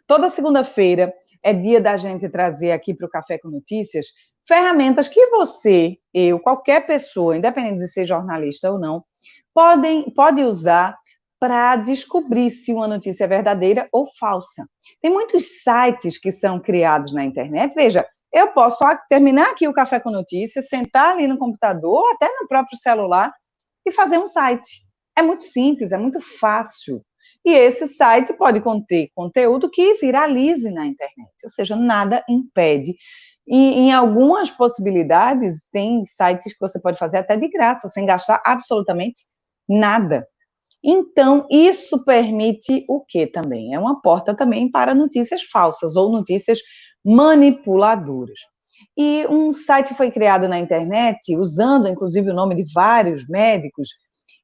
Toda segunda-feira é dia da gente trazer aqui para o Café com Notícias ferramentas que você, eu, qualquer pessoa, independente de ser jornalista ou não, pode usar para descobrir se uma notícia é verdadeira ou falsa. Tem muitos sites que são criados na internet. Veja, eu posso só terminar aqui o Café com Notícias, sentar ali no computador, até no próprio celular, e fazer um site. É muito simples, é muito fácil. E esse site pode conter conteúdo que viralize na internet, ou seja, nada impede. E em algumas possibilidades, tem sites que você pode fazer até de graça, sem gastar absolutamente nada. Então, isso permite o quê também? É uma porta também para notícias falsas ou notícias manipuladoras. E um site foi criado na internet, usando inclusive o nome de vários médicos,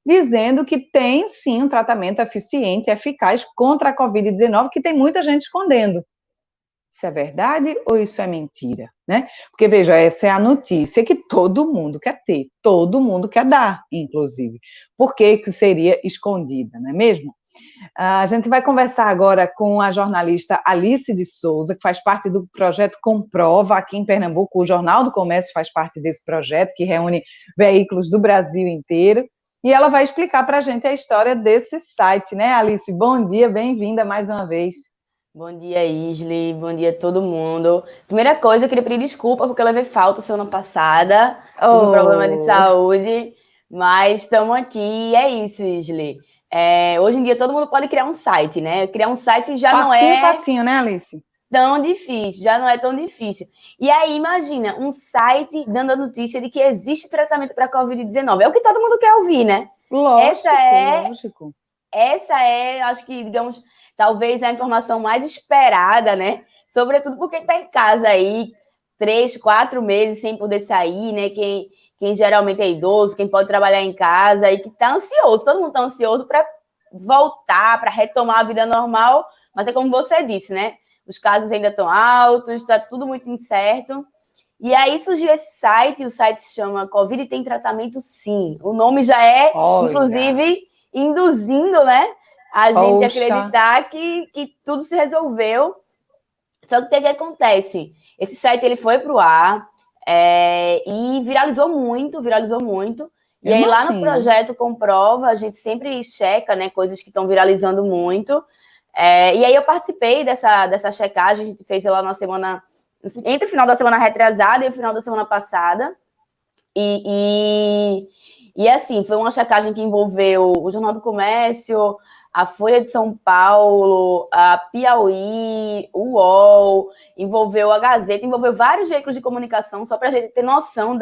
dizendo que tem sim um tratamento eficiente e eficaz contra a Covid-19, que tem muita gente escondendo. Isso é verdade ou isso é mentira, né? Porque, veja, essa é a notícia que todo mundo quer ter, todo mundo quer dar, inclusive. Por que seria escondida, não é mesmo? A gente vai conversar agora com a jornalista Alice de Souza, que faz parte do projeto Comprova, aqui em Pernambuco. O Jornal do Comércio faz parte desse projeto, que reúne veículos do Brasil inteiro. E ela vai explicar para a gente a história desse site, né, Alice? Bom dia, bem-vinda mais uma vez. Bom dia, Isli. Bom dia a todo mundo. Primeira coisa, eu queria pedir desculpa porque eu levei falta semana passada. Tive um problema de saúde, mas estamos aqui. E é isso, Isli. Hoje em dia todo mundo pode criar um site, né? Criar um site já não é Facinho, né, Alice? Tão difícil, já não é tão difícil. E aí, imagina, um site dando a notícia de que existe tratamento para a Covid-19. É o que todo mundo quer ouvir, né? Lógico. Essa é, acho que, digamos, talvez a informação mais esperada, né? Sobretudo porque está em casa aí 3, 4 meses sem poder sair, né? Quem geralmente é idoso, quem pode trabalhar em casa e que está ansioso, todo mundo está ansioso para voltar, para retomar a vida normal, mas é como você disse, né? Os casos ainda estão altos, está tudo muito incerto. E aí surgiu esse site, o site se chama Covid tem tratamento sim. O nome já é, inclusive, induzindo, né, a gente acreditar que tudo se resolveu. Só que o que acontece? Esse site ele foi para o ar e viralizou muito. E aí lá no projeto Comprova, a gente sempre checa, né, coisas que estão viralizando muito. E aí eu participei dessa checagem, a gente fez lá na semana, entre o final da semana retrasada e o final da semana passada. E assim, foi uma checagem que envolveu o Jornal do Comércio, a Folha de São Paulo, a Piauí, o UOL, envolveu a Gazeta, envolveu vários veículos de comunicação, só para a gente ter noção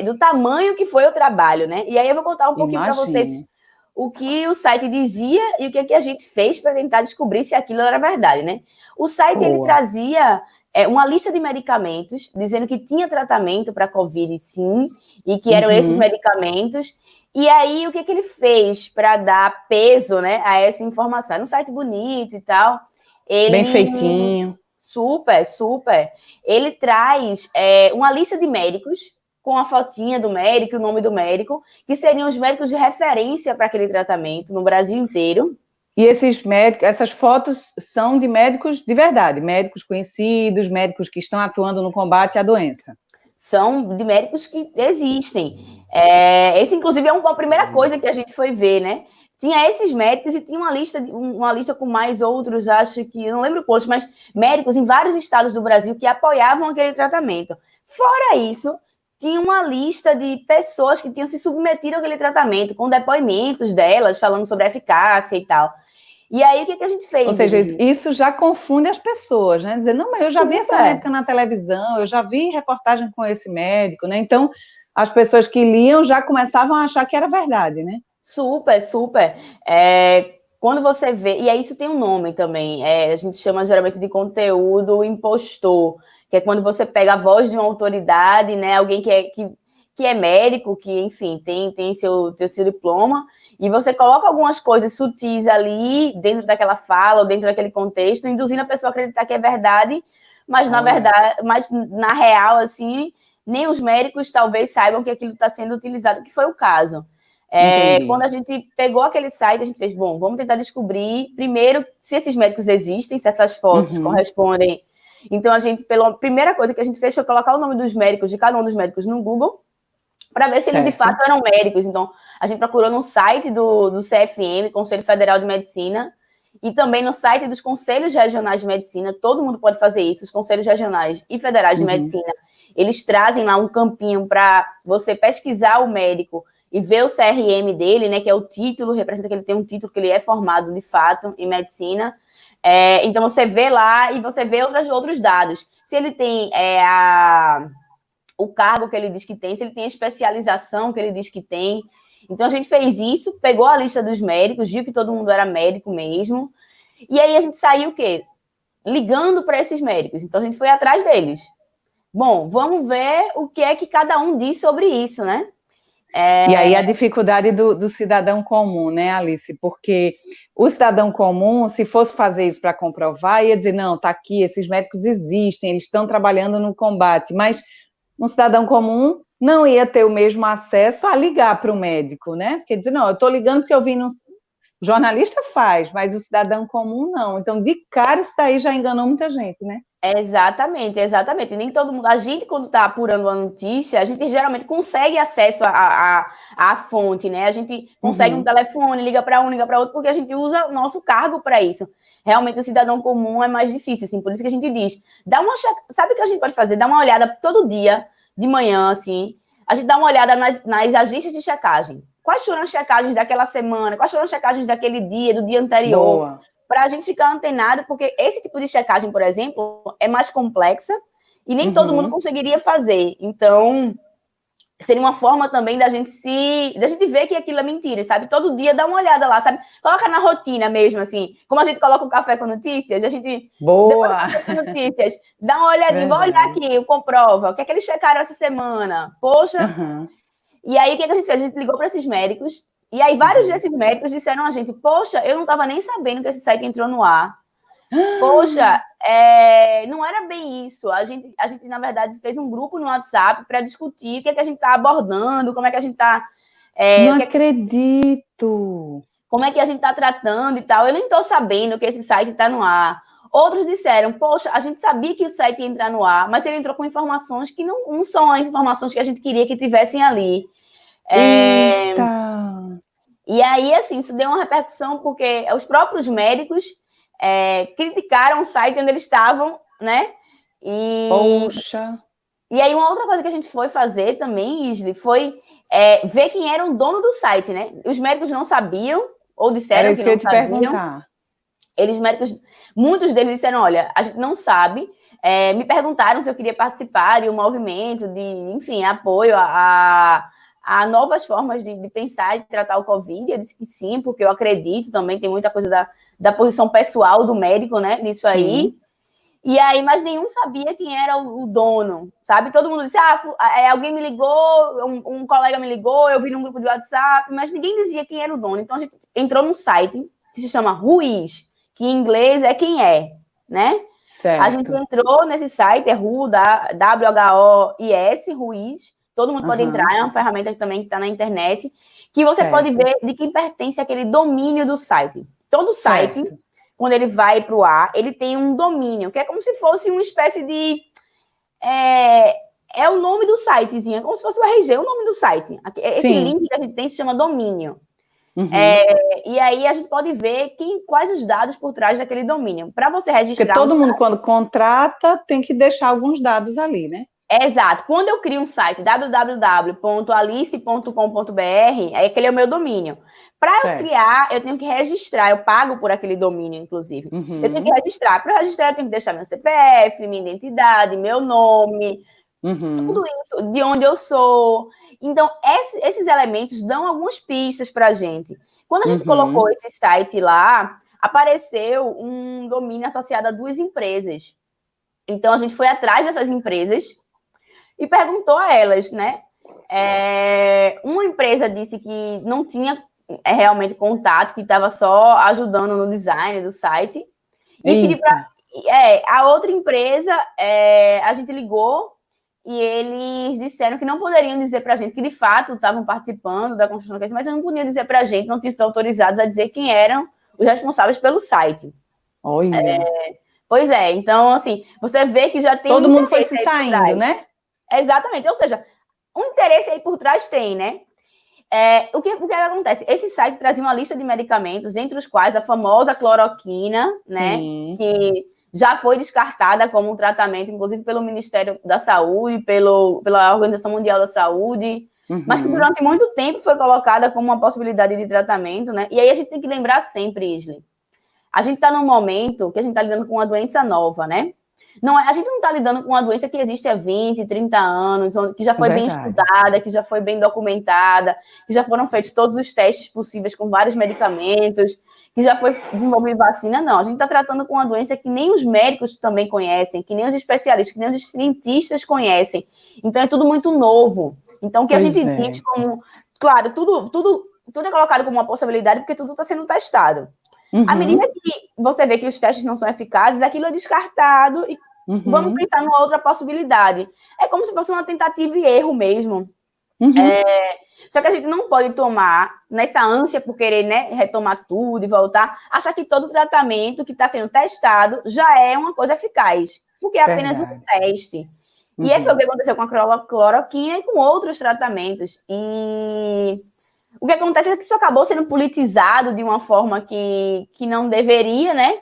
do tamanho que foi o trabalho, né? E aí eu vou contar um pouquinho para vocês o que o site dizia e o que a gente fez para tentar descobrir se aquilo era verdade, né? O site, ele trazia uma lista de medicamentos, dizendo que tinha tratamento para Covid, sim, e que eram esses medicamentos. E aí, o que ele fez para dar peso, né, a essa informação? Era um site bonito e tal. Bem feitinho. Super. Ele traz uma lista de médicos, com a fotinha do médico, o nome do médico, que seriam os médicos de referência para aquele tratamento no Brasil inteiro. E esses médicos, essas fotos são de médicos de verdade, médicos conhecidos, médicos que estão atuando no combate à doença. São de médicos que existem. Esse, inclusive, é uma primeira coisa que a gente foi ver, né? Tinha esses médicos e tinha uma lista com mais outros, acho que, não lembro quantos, mas médicos em vários estados do Brasil que apoiavam aquele tratamento. Fora isso, tinha uma lista de pessoas que tinham se submetido àquele tratamento, com depoimentos delas, falando sobre a eficácia e tal. E aí, o que a gente fez? Ou seja, isso já confunde as pessoas, né? Dizer, não, mas eu já vi essa médica na televisão, eu já vi reportagem com esse médico, né? Então, as pessoas que liam já começavam a achar que era verdade, né? Super. Quando você vê... E aí isso tem um nome também. A gente chama geralmente de conteúdo impostor, que é quando você pega a voz de uma autoridade, né? Alguém que é médico, que, enfim, tem seu diploma, e você coloca algumas coisas sutis ali, dentro daquela fala, ou dentro daquele contexto, induzindo a pessoa a acreditar que é verdade, mas na real, assim, nem os médicos talvez saibam que aquilo está sendo utilizado, que foi o caso. Quando a gente pegou aquele site, a gente fez, bom, vamos tentar descobrir, primeiro, se esses médicos existem, se essas fotos correspondem. Então, pela primeira coisa que a gente fez foi colocar o nome dos médicos, de cada um dos médicos no Google, para ver se eles de fato eram médicos. Então, a gente procurou no site do CFM, Conselho Federal de Medicina, e também no site dos Conselhos Regionais de Medicina. Todo mundo pode fazer isso, os Conselhos Regionais e Federais de Medicina. Eles trazem lá um campinho para você pesquisar o médico e ver o CRM dele, né, que é o título, representa que ele tem um título, que ele é formado de fato em medicina. Então, você vê lá e você vê outros dados. Se ele tem o cargo que ele diz que tem, se ele tem a especialização que ele diz que tem. Então, a gente fez isso, pegou a lista dos médicos, viu que todo mundo era médico mesmo, e aí a gente saiu o quê? Ligando para esses médicos. Então, a gente foi atrás deles. Bom, vamos ver o que é que cada um diz sobre isso, né? E aí a dificuldade do cidadão comum, né, Alice? Porque o cidadão comum, se fosse fazer isso para comprovar, ia dizer, não, tá aqui, esses médicos existem, eles estão trabalhando no combate, mas um cidadão comum não ia ter o mesmo acesso a ligar para o médico, né? Porque dizer, não, eu estou ligando porque eu vi no... O jornalista faz, mas o cidadão comum não. Então, de cara, isso daí já enganou muita gente, né? Exatamente. E nem todo mundo... A gente, quando está apurando a notícia, a gente geralmente consegue acesso à fonte, né? A gente consegue um telefone, liga para um, liga para outro, porque a gente usa o nosso cargo para isso. Realmente, o cidadão comum é mais difícil, assim, por isso que a gente diz. Sabe o que a gente pode fazer? Dá uma olhada todo dia, de manhã, assim, a gente dá uma olhada nas agências de checagem. Quais foram as checagens daquela semana? Quais foram as checagens daquele dia, do dia anterior? Para a gente ficar antenado, porque esse tipo de checagem, por exemplo, é mais complexa e nem todo mundo conseguiria fazer. Então, seria uma forma também da gente ver que aquilo é mentira, sabe? Todo dia dá uma olhada lá, sabe? Coloca na rotina mesmo, assim. Como a gente coloca o Café com Notícias, a gente... Boa! Depois do Café com Notícias, dá uma olhadinha, vai olhar aqui, comprova. O que é que eles checaram essa semana? Poxa... E aí, o que a gente fez? A gente ligou para esses médicos, e aí vários desses médicos disseram a gente, poxa, eu não estava nem sabendo que esse site entrou no ar. Poxa, não era bem isso. A gente, na verdade, fez um grupo no WhatsApp para discutir o que é que a gente está abordando, como é que a gente está... não acredito! Como é que a gente está tratando e tal. Eu nem estou sabendo que esse site está no ar. Outros disseram, poxa, a gente sabia que o site ia entrar no ar, mas ele entrou com informações que não são as informações que a gente queria que tivessem ali. Eita! E aí, assim, isso deu uma repercussão, porque os próprios médicos criticaram o site onde eles estavam, né? Poxa! E aí, uma outra coisa que a gente foi fazer também, Isli, foi ver quem era o dono do site, né? Os médicos não sabiam, ou disseram que não sabiam. Perguntar. Muitos deles disseram, olha, a gente não sabe. Me perguntaram se eu queria participar de um movimento de, enfim, apoio a novas formas de pensar e tratar o Covid. Eu disse que sim, porque eu acredito também, tem muita coisa da posição pessoal do médico, né, nisso aí. E aí, mas nenhum sabia quem era o dono, sabe? Todo mundo disse, alguém me ligou, um colega me ligou, eu vi num grupo de WhatsApp, mas ninguém dizia quem era o dono. Então, a gente entrou num site que se chama Ruiz, que em inglês é quem é, né? Certo. A gente entrou nesse site, WHOIS, Ruiz. Todo mundo pode entrar, é uma ferramenta também que está na internet, que você pode ver de quem pertence aquele domínio do site. Todo site, quando ele vai para o ar, ele tem um domínio, que é como se fosse uma espécie de... É o nome do sitezinho, é como se fosse o RG, o nome do site. Esse link que a gente tem se chama domínio. E aí a gente pode ver quais os dados por trás daquele domínio. Para você registrar... Porque todo mundo, quando contrata, tem que deixar alguns dados ali, né? Exato. Quando eu crio um site, www.alice.com.br, aquele é o meu domínio. Para eu criar, eu tenho que registrar. Eu pago por aquele domínio, inclusive. Eu tenho que registrar. Para registrar, eu tenho que deixar meu CPF, minha identidade, meu nome, tudo isso, de onde eu sou. Então, esses elementos dão algumas pistas para a gente. Quando a gente colocou esse site lá, apareceu um domínio associado a 2 empresas. Então, a gente foi atrás dessas empresas e perguntou a elas, né? Uma empresa disse que não tinha realmente contato, que estava só ajudando no design do site. E pediu para... a outra empresa, a gente ligou e eles disseram que não poderiam dizer para a gente que, de fato, estavam participando da construção da crise, mas não podiam dizer para a gente, não tinham sido autorizados a dizer quem eram os responsáveis pelo site. Olha. Pois é, então, assim, você vê que já tem todo mundo foi se saindo, né? Exatamente, ou seja, um interesse aí por trás tem, né? O que acontece? Esses sites traziam uma lista de medicamentos, entre os quais a famosa cloroquina, né? Que já foi descartada como um tratamento, inclusive pelo Ministério da Saúde, pela Organização Mundial da Saúde, mas que durante muito tempo foi colocada como uma possibilidade de tratamento, né? E aí a gente tem que lembrar sempre, Isli, a gente está num momento que a gente está lidando com uma doença nova, né? A gente não está lidando com uma doença que existe há 20, 30 anos, que já foi bem estudada, que já foi bem documentada, que já foram feitos todos os testes possíveis com vários medicamentos, que já foi desenvolvida vacina. Não, a gente está tratando com uma doença que nem os médicos também conhecem, que nem os especialistas, que nem os cientistas conhecem. Então, é tudo muito novo. Então, o que a gente diz como... Claro, tudo é colocado como uma possibilidade, porque tudo está sendo testado. À medida que você vê que os testes não são eficazes, aquilo é descartado e vamos pensar numa outra possibilidade. É como se fosse uma tentativa e erro mesmo. Só que a gente não pode tomar, nessa ânsia por querer, né, retomar tudo e voltar, achar que todo tratamento que está sendo testado já é uma coisa eficaz, porque é apenas um teste. E foi o que aconteceu com a cloroquina e com outros tratamentos. E o que acontece é que isso acabou sendo politizado de uma forma que não deveria, né?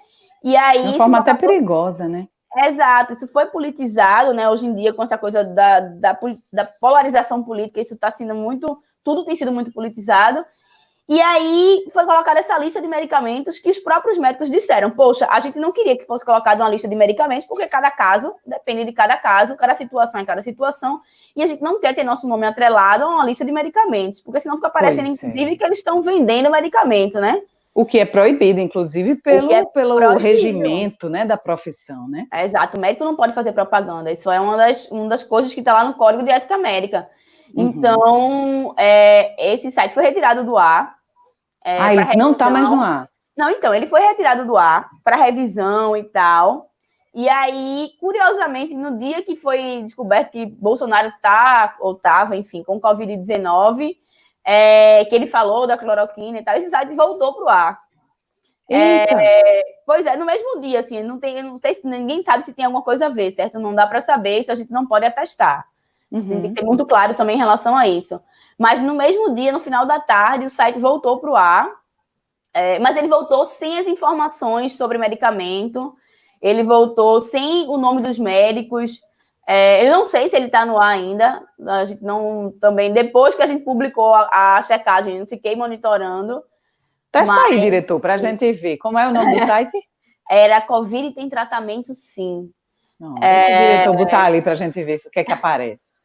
E aí, de uma forma até perigosa, né? Exato, isso foi politizado, né? Hoje em dia, com essa coisa da polarização política, isso está sendo muito... Tudo tem sido muito politizado. E aí foi colocada essa lista de medicamentos que os próprios médicos disseram, poxa, a gente não queria que fosse colocada uma lista de medicamentos, porque cada caso depende de cada caso, cada situação é cada situação, e a gente não quer ter nosso nome atrelado a uma lista de medicamentos, porque senão fica parecendo, inclusive, que eles estão vendendo medicamento, né? O que é proibido, inclusive, pelo regimento, né, da profissão, né? Exato, o médico não pode fazer propaganda, isso é uma das coisas que está lá no Código de Ética Médica. Então, esse site foi retirado do ar. Ele não está mais no ar. Não, então, ele foi retirado do ar para revisão e tal. E aí, curiosamente, no dia que foi descoberto que Bolsonaro estava, enfim, com Covid-19, que ele falou da cloroquina e tal, esse site voltou para o ar. Pois é, no mesmo dia, assim, não sei se ninguém sabe se tem alguma coisa a ver, certo? Não dá para saber, isso a gente não pode atestar. A gente tem que ser muito claro também em relação a isso. Mas no mesmo dia, no final da tarde, o site voltou para o ar, mas ele voltou sem as informações sobre medicamento, ele voltou sem o nome dos médicos. Eu não sei se ele está no ar ainda, a gente não também, depois que a gente publicou a checagem, eu fiquei monitorando. Testa aí, diretor, para a gente ver. Como é o nome do site? Era Covid tem tratamento, sim. Não, deixa o diretor botar ali para a gente ver o que é que aparece.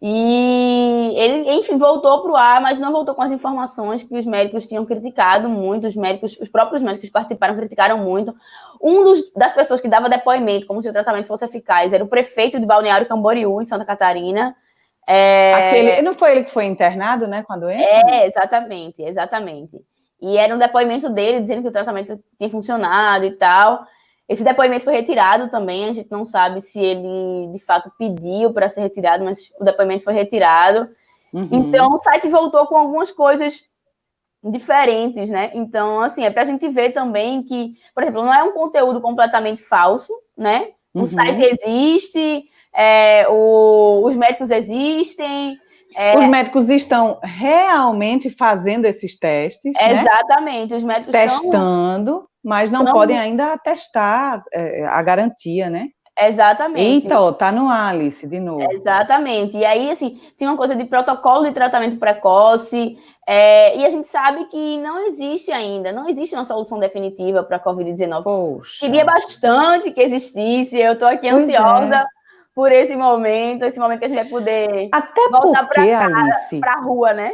E ele, enfim, voltou para o ar, mas não voltou com as informações que os médicos tinham criticado muito, os próprios médicos que participaram criticaram muito. Das pessoas que dava depoimento como se o tratamento fosse eficaz era o prefeito de Balneário Camboriú, em Santa Catarina. Não foi ele que foi internado, né, com a doença? Exatamente. E era um depoimento dele dizendo que o tratamento tinha funcionado e tal. Esse depoimento foi retirado também, a gente não sabe se ele, de fato, pediu para ser retirado, mas o depoimento foi retirado. Então, o site voltou com algumas coisas diferentes, né? Então, assim, é para a gente ver também que, por exemplo, não é um conteúdo completamente falso, né? O site existe, os médicos existem... Os médicos estão realmente fazendo esses testes, exatamente, né? Os médicos testando, mas não podem ainda atestar a garantia, né? Exatamente. Eita, tá no Alice, de novo. Exatamente. E aí, assim, tinha uma coisa de protocolo de tratamento precoce, e a gente sabe que não existe ainda, não existe uma solução definitiva para a Covid-19. Poxa. Queria bastante que existisse, eu estou aqui ansiosa por esse momento que a gente vai poder voltar para a rua, né?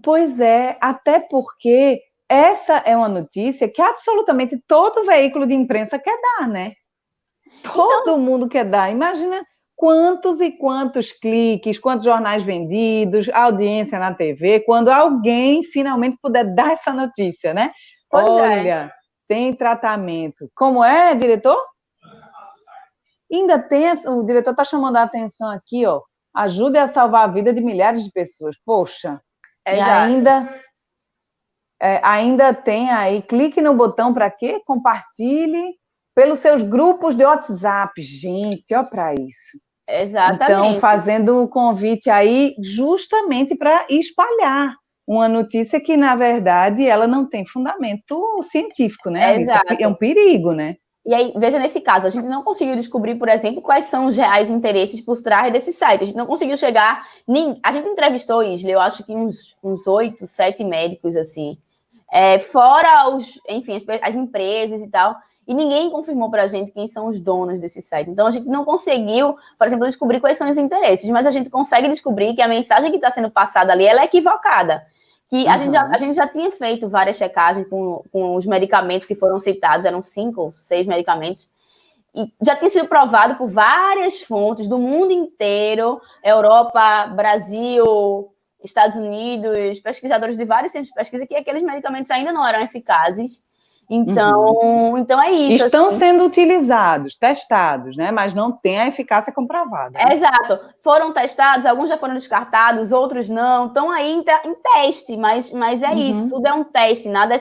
Pois é, até porque essa é uma notícia que absolutamente todo veículo de imprensa quer dar, né? Todo mundo quer dar. Imagina quantos e quantos cliques, quantos jornais vendidos, audiência na TV, quando alguém finalmente puder dar essa notícia, né? Olha, tem tratamento. Como é, diretor? Ainda tem, o diretor está chamando a atenção aqui, ó, ajude a salvar a vida de milhares de pessoas. Poxa, Exato. e ainda tem aí, clique no botão para quê? Compartilhe pelos seus grupos de WhatsApp. Gente, ó para isso. Então, Exatamente. fazendo o convite aí justamente para espalhar uma notícia que, na verdade, ela não tem fundamento científico, né, Alice? É um perigo, né? E aí, veja nesse caso, a gente não conseguiu descobrir, por exemplo, quais são os reais interesses por trás desse site. A gente não conseguiu chegar... A gente entrevistou, Isla, eu acho que uns 8, 7 médicos, assim. Fora enfim, as empresas e tal. E ninguém confirmou para a gente quem são os donos desse site. Então, a gente não conseguiu, por exemplo, descobrir quais são os interesses. Mas a gente consegue descobrir que a mensagem que está sendo passada ali, ela é equivocada. Que a gente já tinha feito várias checagens com os medicamentos que foram citados, eram 5 ou 6 medicamentos, e já tinha sido provado por várias fontes do mundo inteiro, Europa, Brasil, Estados Unidos, pesquisadores de vários centros de pesquisa, que aqueles medicamentos ainda não eram eficazes. Então é isso. Estão sendo utilizados, testados, né? Mas não tem a eficácia comprovada. Né? Exato. Foram testados, alguns já foram descartados, outros não. Estão aí em teste, mas é isso. Tudo é um teste, nada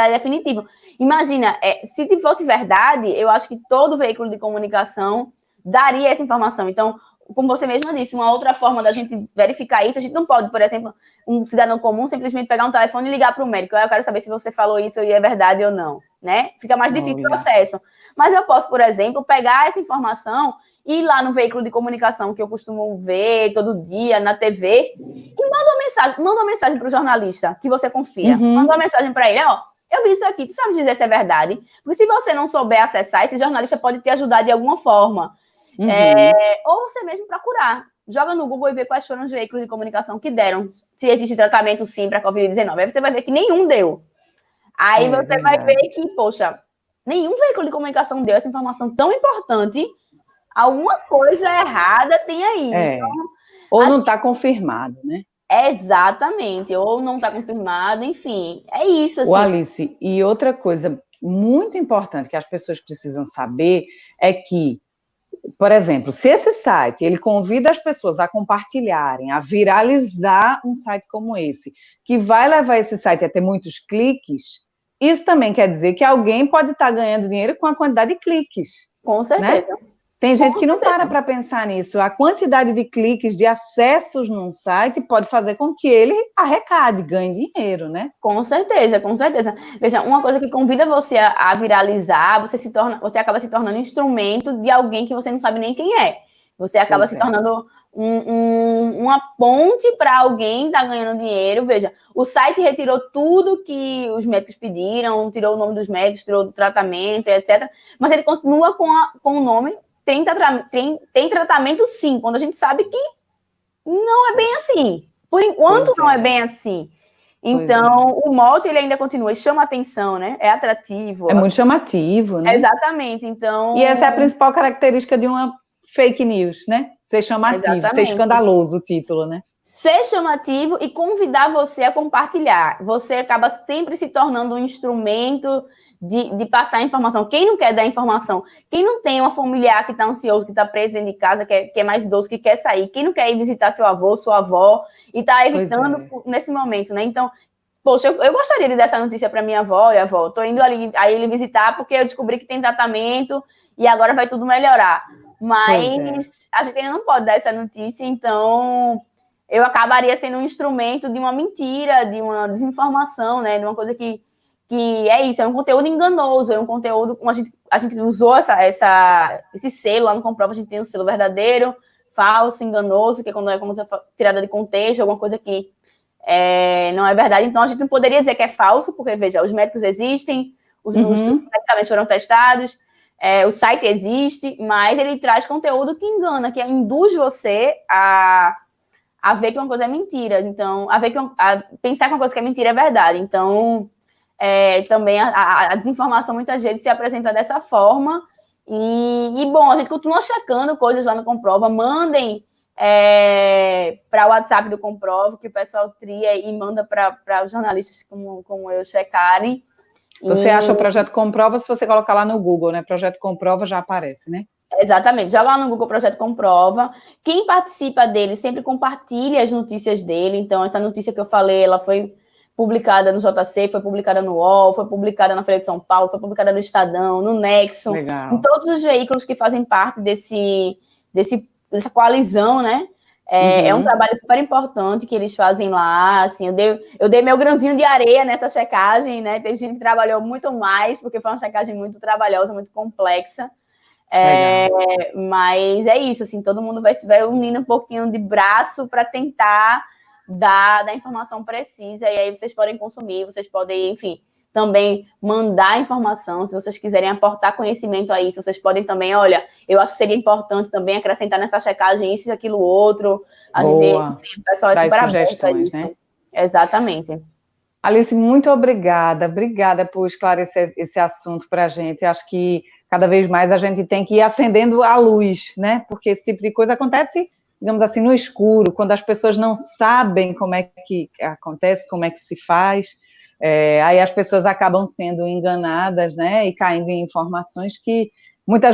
é definitivo. Imagina, se fosse verdade, eu acho que todo veículo de comunicação daria essa informação. Então, como você mesma disse, uma outra forma da gente verificar isso, a gente não pode, por exemplo, um cidadão comum simplesmente pegar um telefone e ligar para o médico. Eu quero saber se você falou isso e é verdade ou não, né? Fica mais difícil o acesso. Mas eu posso, por exemplo, pegar essa informação e ir lá no veículo de comunicação que eu costumo ver todo dia na TV e manda uma mensagem para o jornalista que você confia. Manda uma mensagem para ele, ó, eu vi isso aqui, tu sabe dizer se é verdade? Porque se você não souber acessar, esse jornalista pode te ajudar de alguma forma. Ou você mesmo procurar. Joga no Google e vê quais foram os veículos de comunicação que deram, se existe tratamento sim para a Covid-19. Aí você vai ver que nenhum deu. Aí você vai ver que, poxa, nenhum veículo de comunicação deu essa informação tão importante. Alguma coisa errada tem aí. Então, ou não está confirmado, né? Exatamente, ou não está confirmado, enfim, é isso. Assim. Alice, e outra coisa muito importante que as pessoas precisam saber é que, por exemplo, se esse site ele convida as pessoas a compartilharem, a viralizar um site como esse, que vai levar esse site a ter muitos cliques, isso também quer dizer que alguém pode estar ganhando dinheiro com a quantidade de cliques. Com certeza. Né? Tem gente que não para pensar nisso. A quantidade de cliques, de acessos num site pode fazer com que ele arrecade, ganhe dinheiro, né? Com certeza, com certeza. Veja, uma coisa que convida você a viralizar, você acaba se tornando instrumento de alguém que você não sabe nem quem é. Você acaba se tornando uma ponte para alguém estar ganhando dinheiro. Veja, o site retirou tudo que os médicos pediram, tirou o nome dos médicos, tirou do tratamento, etc. Mas ele continua com o nome tem tratamento sim, quando a gente sabe que não é bem assim. Por enquanto não é bem assim. Então, o mote ele ainda continua, chama atenção, né? É atrativo. É muito chamativo, né? Exatamente, então... E essa é a principal característica de uma fake news, né? Ser chamativo, ser escandaloso o título, né? Ser chamativo e convidar você a compartilhar. Você acaba sempre se tornando um instrumento de passar informação. Quem não quer dar informação? Quem não tem uma familiar que está ansioso, que está preso dentro de casa, que é mais idoso, que quer sair? Quem não quer ir visitar seu avô, sua avó e está evitando nesse momento, né? Então, poxa, eu gostaria de dar essa notícia para minha avó e avó. Estou indo ali a ele visitar porque eu descobri que tem tratamento e agora vai tudo melhorar. Mas a gente ainda não pode dar essa notícia, então eu acabaria sendo um instrumento de uma mentira, de uma desinformação, né? De uma coisa que é isso, é um conteúdo enganoso, é um conteúdo... A gente usou esse selo lá no Comprova, a gente tem um selo verdadeiro, falso, enganoso, que é quando é como tirada de contexto, alguma coisa que não é verdade. Então, a gente não poderia dizer que é falso, porque, veja, os médicos existem, os medicamentos foram testados, o site existe, mas ele traz conteúdo que engana, que induz você a ver que uma coisa é mentira. Então, a pensar que uma coisa que é mentira é verdade. Então... também a desinformação muitas vezes se apresenta dessa forma e bom, a gente continua checando coisas lá no Comprova, mandem para o WhatsApp do Comprova, que o pessoal tria e manda para os jornalistas como eu checarem. Você acha o Projeto Comprova, se você colocar lá no Google, né? Projeto Comprova já aparece, né? Exatamente. Joga lá no Google Projeto Comprova. Quem participa dele sempre compartilha as notícias dele. Então, essa notícia que eu falei, ela foi publicada no JC, foi publicada no UOL, foi publicada na Folha de São Paulo, foi publicada no Estadão, no Nexo, Legal. em todos os veículos que fazem parte dessa coalizão, né? É um trabalho super importante que eles fazem lá, assim, eu dei meu grãozinho de areia nessa checagem, né? Teve gente que trabalhou muito mais, porque foi uma checagem muito trabalhosa, muito complexa. Mas é isso, assim, todo mundo vai unindo um pouquinho de braço para tentar dar informação precisa, e aí vocês podem consumir, vocês podem, enfim, também mandar informação, se vocês quiserem aportar conhecimento a isso, vocês podem também, olha, eu acho que seria importante também acrescentar nessa checagem isso e aquilo outro, Boa. Enfim, o pessoal é super aberto a isso. Né? Exatamente. Alice, muito obrigada por esclarecer esse assunto para a gente, acho que cada vez mais a gente tem que ir acendendo a luz, né, porque esse tipo de coisa acontece, digamos assim, no escuro, quando as pessoas não sabem como é que acontece, como é que se faz, aí as pessoas acabam sendo enganadas, né, e caindo em informações que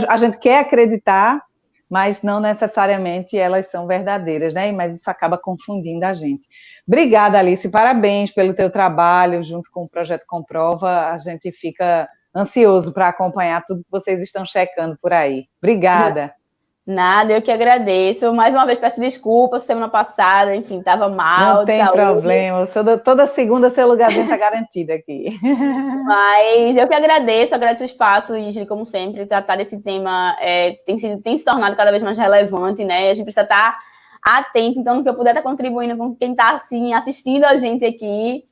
a gente quer acreditar, mas não necessariamente elas são verdadeiras, né, mas isso acaba confundindo a gente. Obrigada, Alice, parabéns pelo teu trabalho junto com o Projeto Comprova, a gente fica ansioso para acompanhar tudo que vocês estão checando por aí. Obrigada. Nada, eu que agradeço. Mais uma vez peço desculpas, semana passada, enfim, estava mal. Não tem problema, toda segunda seu lugarzinho está garantido aqui. Mas eu que agradeço o espaço, Isli, como sempre, tratar desse tema tem se tornado cada vez mais relevante, né? A gente precisa estar atento, então, no que eu puder estar contribuindo com quem está assim, assistindo a gente aqui,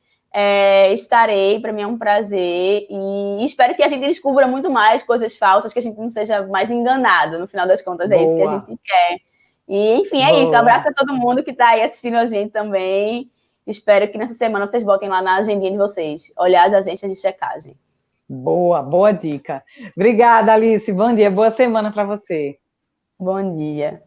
estarei, para mim é um prazer, e espero que a gente descubra muito mais coisas falsas, que a gente não seja mais enganado, no final das contas, é isso que a gente quer. E, enfim, é isso. Um abraço a todo mundo que está aí assistindo a gente também. Espero que nessa semana vocês botem lá na agendinha de vocês, olhar as agências de checagem. Boa dica. Obrigada, Alice. Bom dia, boa semana para você. Bom dia.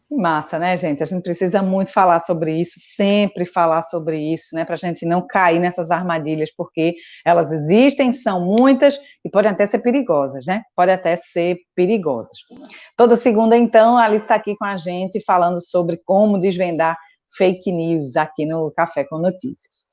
Que massa, né, gente? A gente precisa muito falar sobre isso, sempre falar sobre isso, né, para a gente não cair nessas armadilhas, porque elas existem, são muitas e podem até ser perigosas, né? Podem até ser perigosas. Toda segunda, então, a Alice está aqui com a gente falando sobre como desvendar fake news aqui no Café com Notícias.